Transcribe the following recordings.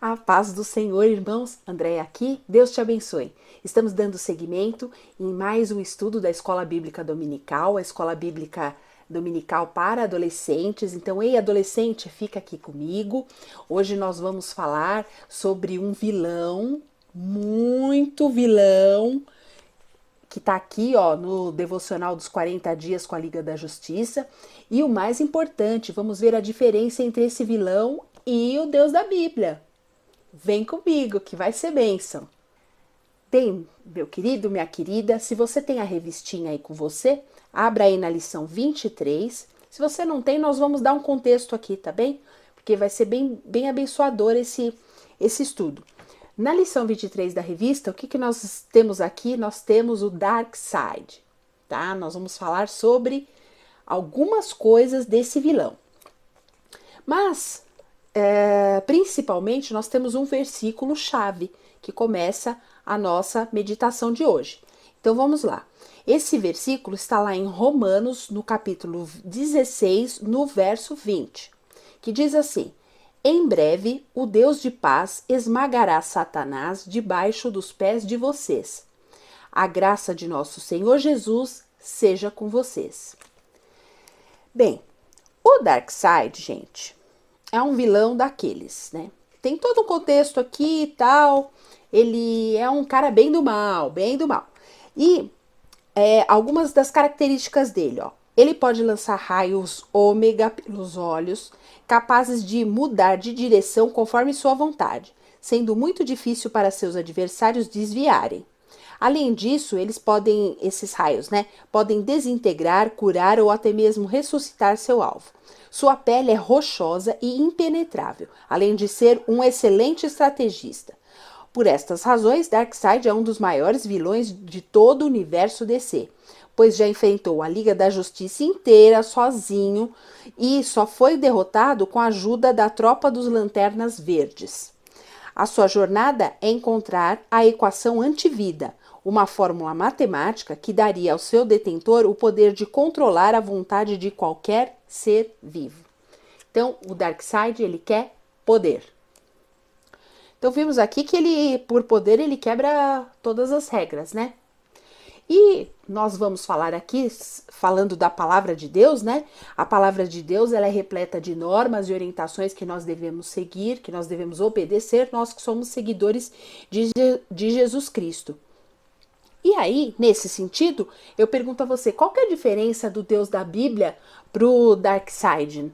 A paz do Senhor, irmãos. Andréia aqui, Deus te abençoe. Estamos dando seguimento em mais um estudo da Escola Bíblica Dominical, a Escola Bíblica Dominical para adolescentes. Então, ei, adolescente, fica aqui comigo. Hoje nós vamos falar sobre um vilão, muito vilão, que está aqui, ó, no devocional dos 40 dias com a Liga da Justiça. E o mais importante, vamos ver a diferença entre esse vilão e o Deus da Bíblia. Vem comigo que vai ser bênção. Bem, meu querido, minha querida, se você tem a revistinha aí com você, abra aí na lição 23. Se você não tem, nós vamos dar um contexto aqui, tá bem? Porque vai ser bem abençoador esse estudo. Na lição 23 da revista, o que nós temos aqui? Nós temos o Dark Side, tá? Nós vamos falar sobre algumas coisas desse vilão. Mas principalmente, nós temos um versículo-chave que começa a nossa meditação de hoje. Então, vamos lá. Esse versículo está lá em Romanos, no capítulo 16, no verso 20, que diz assim: em breve, o Deus de paz esmagará Satanás debaixo dos pés de vocês. A graça de nosso Senhor Jesus seja com vocês. Bem, o Darkseid, gente, é um vilão daqueles, né? Tem todo um contexto aqui e tal. Ele é um cara bem do mal, bem do mal. E algumas das características dele, ó. Ele pode lançar raios ômega pelos olhos, capazes de mudar de direção conforme sua vontade, sendo muito difícil para seus adversários desviarem. Além disso, esses raios, né, podem desintegrar, curar ou até mesmo ressuscitar seu alvo. Sua pele é rochosa e impenetrável, além de ser um excelente estrategista. Por estas razões, Darkseid é um dos maiores vilões de todo o universo DC, pois já enfrentou a Liga da Justiça inteira sozinho e só foi derrotado com a ajuda da tropa dos Lanternas Verdes. A sua jornada é encontrar a equação antivida, uma fórmula matemática que daria ao seu detentor o poder de controlar a vontade de qualquer ser vivo. Então, o Darkseid, ele quer poder. Então, vimos aqui que ele, por poder, ele quebra todas as regras, né? E nós vamos falar aqui, falando da palavra de Deus, né? A palavra de Deus, ela é repleta de normas e orientações que nós devemos seguir, que nós devemos obedecer, nós que somos seguidores de Jesus Cristo. E aí, nesse sentido, eu pergunto a você, qual que é a diferença do Deus da Bíblia pro Darkseid?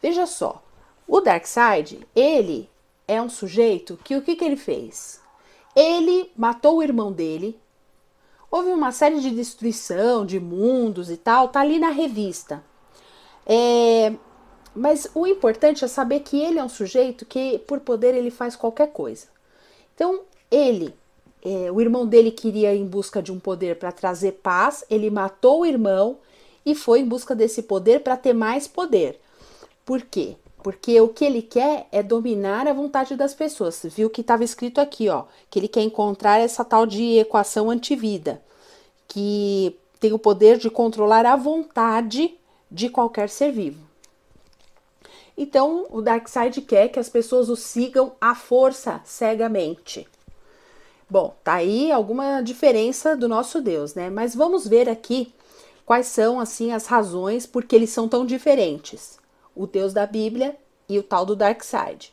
Veja só, o Darkseid, ele é um sujeito que o que ele fez? Ele matou o irmão dele, houve uma série de destruição de mundos e tal, tá ali na revista. Mas o importante é saber que ele é um sujeito que, por poder, ele faz qualquer coisa. Então, o irmão dele queria ir em busca de um poder para trazer paz, ele matou o irmão e foi em busca desse poder para ter mais poder. Por quê? Porque o que ele quer é dominar a vontade das pessoas. Você viu que estava escrito aqui, ó, que ele quer encontrar essa tal de equação antivida, que tem o poder de controlar a vontade de qualquer ser vivo. Então, o Darkseid quer que as pessoas o sigam à força, cegamente. Bom, tá aí alguma diferença do nosso Deus, né? Mas vamos ver aqui quais são, assim, as razões por que eles são tão diferentes. O Deus da Bíblia e o tal do Darkseid.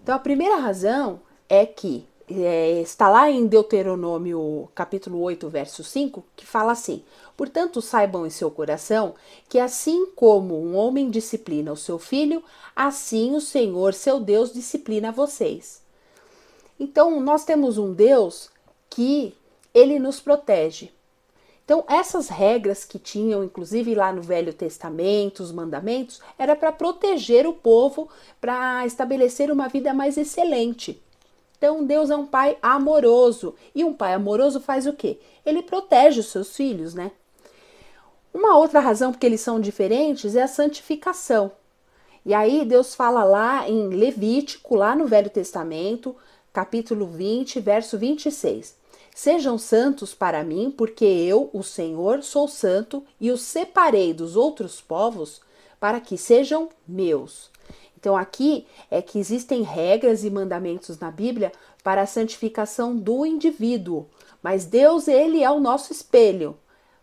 Então, a primeira razão é que está lá em Deuteronômio capítulo 8, verso 5, que fala assim: portanto, saibam em seu coração que assim como um homem disciplina o seu filho, assim o Senhor, seu Deus, disciplina vocês. Então, nós temos um Deus que ele nos protege. Então, essas regras que tinham, inclusive lá no Velho Testamento, os mandamentos, era para proteger o povo, para estabelecer uma vida mais excelente. Então, Deus é um pai amoroso. E um pai amoroso faz o quê? Ele protege os seus filhos, né? Uma outra razão porque eles são diferentes é a santificação. E aí Deus fala lá em Levítico, lá no Velho Testamento, capítulo 20, verso 26. Sejam santos para mim, porque eu, o Senhor, sou santo e os separei dos outros povos para que sejam meus. Então aqui é que existem regras e mandamentos na Bíblia para a santificação do indivíduo, mas Deus, ele é o nosso espelho.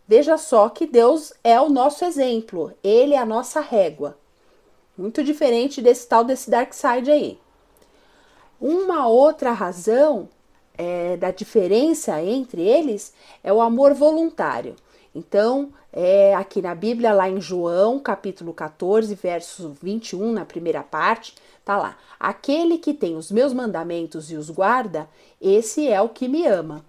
Veja só que Deus é o nosso exemplo, ele é a nossa régua. Muito diferente desse dark side aí. Uma outra razão da diferença entre eles é o amor voluntário. Então, aqui na Bíblia, lá em João, capítulo 14, verso 21, na primeira parte, tá lá: aquele que tem os meus mandamentos e os guarda, esse é o que me ama.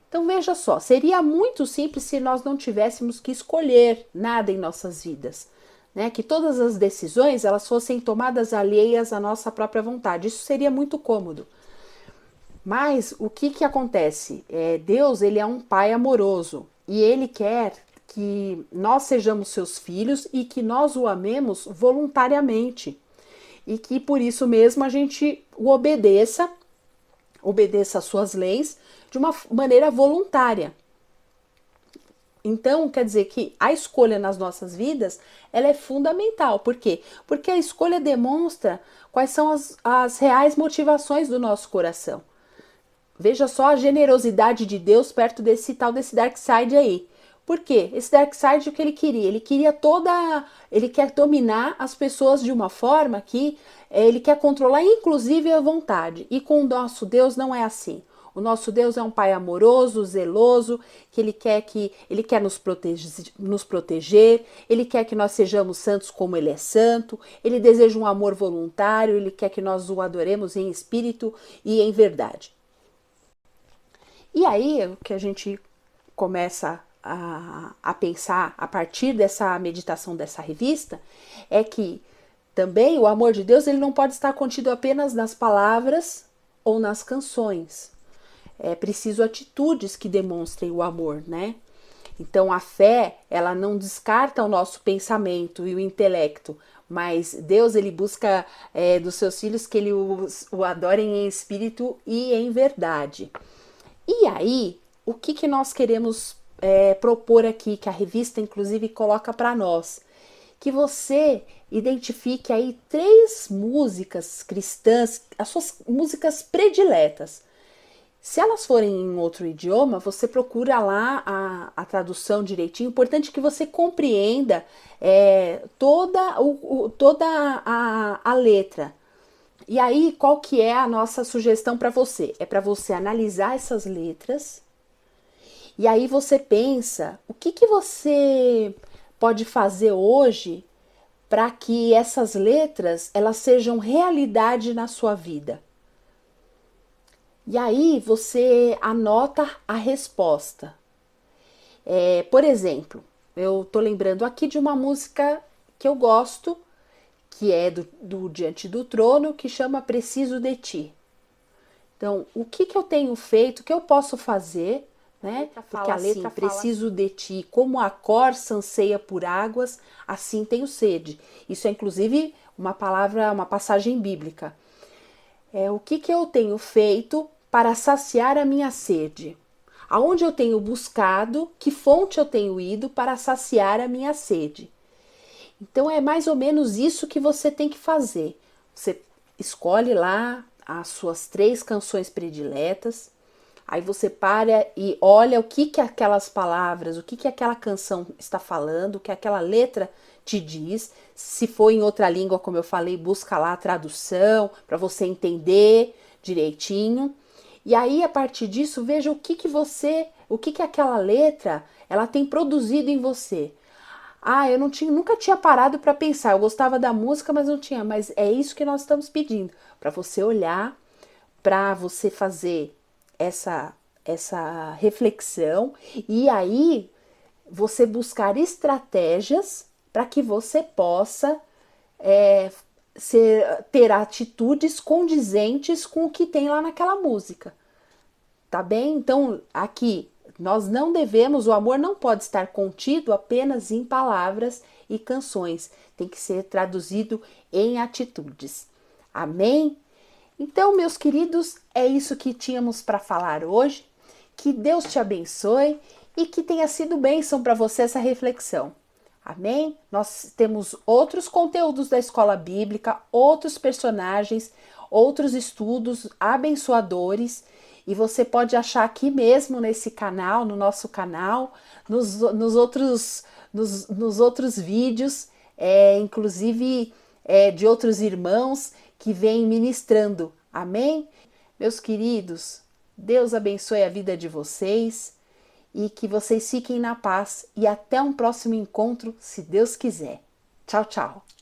Então, veja só, seria muito simples se nós não tivéssemos que escolher nada em nossas vidas, né? Que todas as decisões elas fossem tomadas alheias à nossa própria vontade. Isso seria muito cômodo. Mas o que acontece? Deus, ele é um pai amoroso e ele quer que nós sejamos seus filhos e que nós o amemos voluntariamente. E que por isso mesmo a gente o obedeça às suas leis de uma maneira voluntária. Então, quer dizer que a escolha nas nossas vidas, ela é fundamental. Por quê? Porque a escolha demonstra quais são as reais motivações do nosso coração. Veja só a generosidade de Deus perto desse dark side aí. Por quê? Esse dark side, o que ele queria? Ele quer dominar as pessoas de uma forma que ele quer controlar inclusive a vontade. E com o nosso Deus não é assim. O nosso Deus é um pai amoroso, zeloso, que ele quer nos proteger, ele quer que nós sejamos santos como ele é santo, ele deseja um amor voluntário, ele quer que nós o adoremos em espírito e em verdade. E aí, o que a gente começa a pensar a partir dessa meditação dessa revista é que também o amor de Deus ele não pode estar contido apenas nas palavras ou nas canções. É preciso atitudes que demonstrem o amor, né? Então a fé, ela não descarta o nosso pensamento e o intelecto, mas Deus ele busca dos seus filhos que ele o adorem em espírito e em verdade. E aí, o que nós queremos propor aqui, que a revista inclusive coloca para nós? Que você identifique aí 3 músicas cristãs, as suas músicas prediletas. Se elas forem em outro idioma, você procura lá a tradução direitinho. Importante que você compreenda toda a letra. E aí, qual que é a nossa sugestão para você? É para você analisar essas letras e aí você pensa o que você pode fazer hoje para que essas letras elas sejam realidade na sua vida. E aí você anota a resposta. Por exemplo, eu tô lembrando aqui de uma música que eu gosto, que é do Diante do Trono, que chama Preciso de Ti. Então, o que eu tenho feito, o que eu posso fazer, né? Porque a letra fala preciso de ti, como a corça anseia por águas, assim tenho sede. Isso é inclusive uma passagem bíblica. O que eu tenho feito para saciar a minha sede? Aonde eu tenho buscado, que fonte eu tenho ido para saciar a minha sede? Então é mais ou menos isso que você tem que fazer. Você escolhe lá as suas 3 canções prediletas, aí você para e olha o que aquelas palavras, o que aquela canção está falando, o que aquela letra te diz. Se for em outra língua, como eu falei, busca lá a tradução para você entender direitinho. E aí, a partir disso, veja o que aquela letra ela tem produzido em você. Eu nunca tinha parado para pensar. Eu gostava da música, mas não tinha. Mas é isso que nós estamos pedindo, para você olhar, para você fazer essa reflexão e aí você buscar estratégias para que você possa ter atitudes condizentes com o que tem lá naquela música. Tá bem? Então, aqui, o amor não pode estar contido apenas em palavras e canções. Tem que ser traduzido em atitudes. Amém? Então, meus queridos, é isso que tínhamos para falar hoje. Que Deus te abençoe e que tenha sido bênção para você essa reflexão. Amém? Nós temos outros conteúdos da escola bíblica, outros personagens, outros estudos abençoadores, e você pode achar aqui mesmo nesse canal, no nosso canal, nos outros vídeos, inclusive de outros irmãos que vêm ministrando. Amém? Meus queridos, Deus abençoe a vida de vocês e que vocês fiquem na paz e até um próximo encontro, se Deus quiser. Tchau, tchau.